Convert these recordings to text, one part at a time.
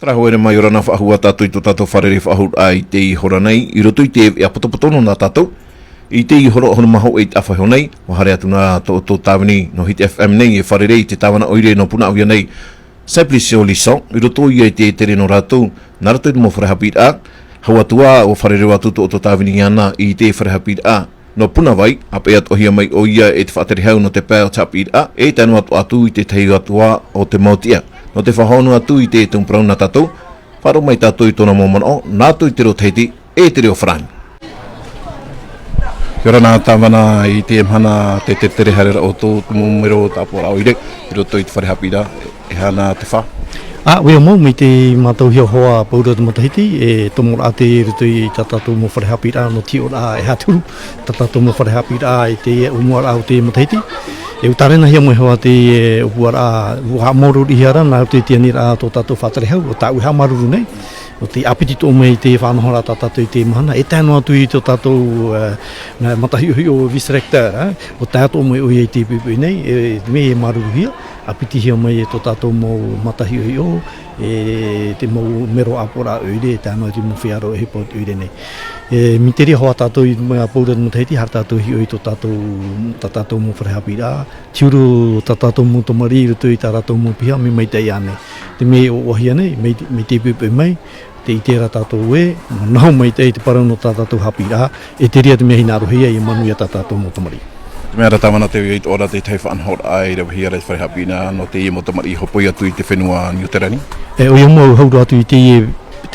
Trahoere mai ora na whaahua tātou i tō tātou wharere whaahur ai te i hora nei, i roto i te e apotopotono nā tātou. I te i horo hono maho e te awhaiho nei, wahare atu nā tō tāwini no Hit FM nei e wharere i te tāwana oire no puna awia nei. Simplicio Lison, i roto i te tere no rātou, nā rātou i mo wharehapit a, hau atua o wharere watu tō tāwini ana i te wharehapit a. No puna vai, ape atu ohia mai o ia e te whaateri hau no te pēo tapit a, e tanu atu i te tei atua o te mautia. No te whahonu atu i te tungprau na tātou, wharo mai tātou i tōna mōmano, nātou i te reo teiti, e te reo wharain. Kia ora nā tāwana i te mhana te tere harera o tō mumero tāpora oire, i roto i te wharehapira, e hana te wha. Wea mō, me te mātou hia hoa paura te matahiti, e tomora te rutu i tātou mō wharehapira no ti ora e haturu, tātou mō wharehapira i te umuara au te matahiti. E utarena hia moe hoa te upuara uha moruru i hara, nā te tianira tō tātou whātare hau, o tā uha maruru nei. O te apiti tō mei te whanahora tātou i te mahana, e tēnu atu i tō tātou matahiuhi o vice-rector, o tātou mei oi i te pupui nei, e me e maruru hia, apiti hia mei e tō tātou mō matahiuhi o, e te mō mero apora oire, e tēnu atu mō whiaro e hipot oire nei. Mi te rea hoa tātou i mea paura no teiti, har tātou hi oi tō tātou mō wharehapira, tiuru tātou mō tomari, rutu i tātou mō piha, mi mai tei ane. Te mei o ohia nei, me te pupui mai, te i tērā tātou e, nau mai tei te parau no tātou hapira, e te rea te mea hina arohia i manuia tātou mō tomari. Te mea ratawana te i ora te tei whaanhor ai, rewa hia rei wharehapina, no te i mo tomari hopoi atu i te whenua New Terani. O ia mau hauru atu i te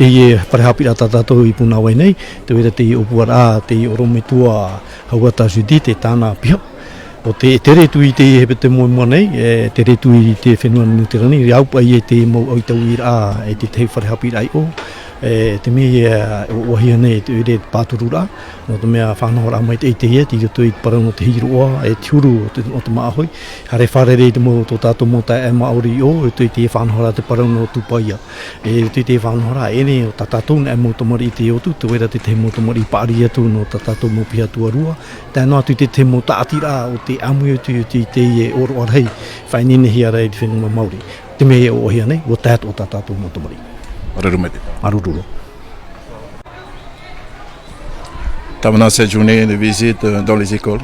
i wharehapira tātou i puna wai nei, te wera te i opuara, te i orometua hauata Judith, te tāna piha. O te retu i te hepete mua nei, te retu i te whenua New Terani, ri aupa i te mau au tau i rā, e te tei wharehapira i o. Te mea o ohia nei te ure pāturu rā, no te mea whanahora mai te ia, te roto i parau no te hiroa, e tiuru o te maahoi. Hare wharere te mo tō tātou mō tai e maori o, e tui te whanahora te parau no tupaia. E tui te whanahora ene o tātou e mō tomari i te otu, te wera te mō tomari pāri atu no tātou mō piha tuarua. Tēnā atu te mō tātira o te amu atu i te e oro arhei, whainene hia rei te whenua maori. Te mea o ohia nei, o tāt o tātou mō tomari. Marururo. Tamana cette journée de visite dans les écoles.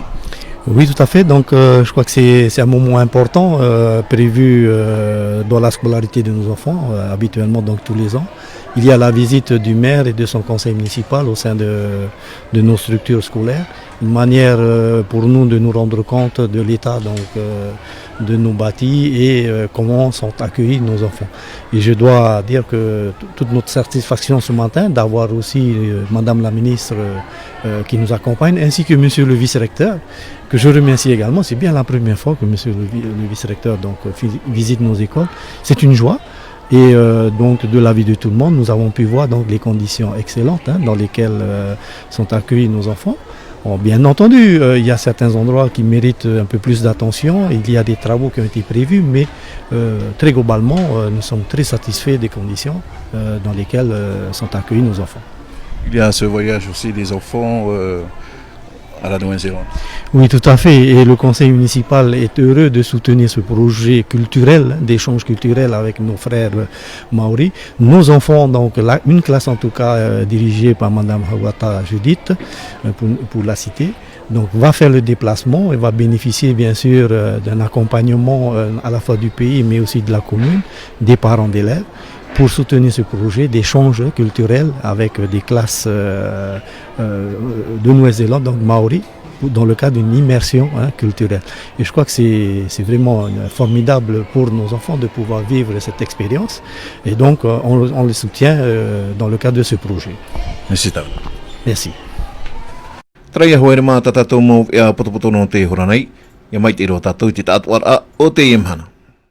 Oui, tout à fait. Donc, je crois que c'est un moment important prévu dans la scolarité de nos enfants, habituellement donc tous les ans. Il y a la visite du maire et de son conseil municipal au sein de nos structures scolaires. Une manière pour nous de nous rendre compte de l'état de nos bâtis et comment sont accueillis nos enfants. Et je dois dire que toute notre satisfaction ce matin d'avoir aussi Madame la ministre qui nous accompagne, ainsi que Monsieur le vice-recteur, que je remercie également. C'est bien la première fois que Monsieur le vice-recteur visite nos écoles. C'est une joie. Et donc de l'avis de tout le monde, nous avons pu voir donc les conditions excellentes dans lesquelles sont accueillis nos enfants. Bon, bien entendu, il y a certains endroits qui méritent un peu plus d'attention. Il y a des travaux qui ont été prévus, mais très globalement, nous sommes très satisfaits des conditions dans lesquelles sont accueillis nos enfants. Il y a ce voyage aussi des enfants à la Nouvelle-Zélande. Oui, tout à fait. Et le conseil municipal est heureux de soutenir ce projet culturel, d'échange culturel avec nos frères maoris. Nos enfants, donc une classe en tout cas dirigée par Madame Hawata Judith pour la cité, donc va faire le déplacement et va bénéficier bien sûr d'un accompagnement à la fois du pays mais aussi de la commune, des parents d'élèves, pour soutenir ce projet d'échange culturel avec des classes de Nouvelle-Zélande, donc maori, dans le cadre d'une immersion culturelle. Et je crois que c'est vraiment formidable pour nos enfants de pouvoir vivre cette expérience. Et donc on les soutient dans le cadre de ce projet. Merci. Merci. Traia hoere mā tātou mō e a potopoto no te horanei, ia mai te iro tātou te tātuara o te iemhana.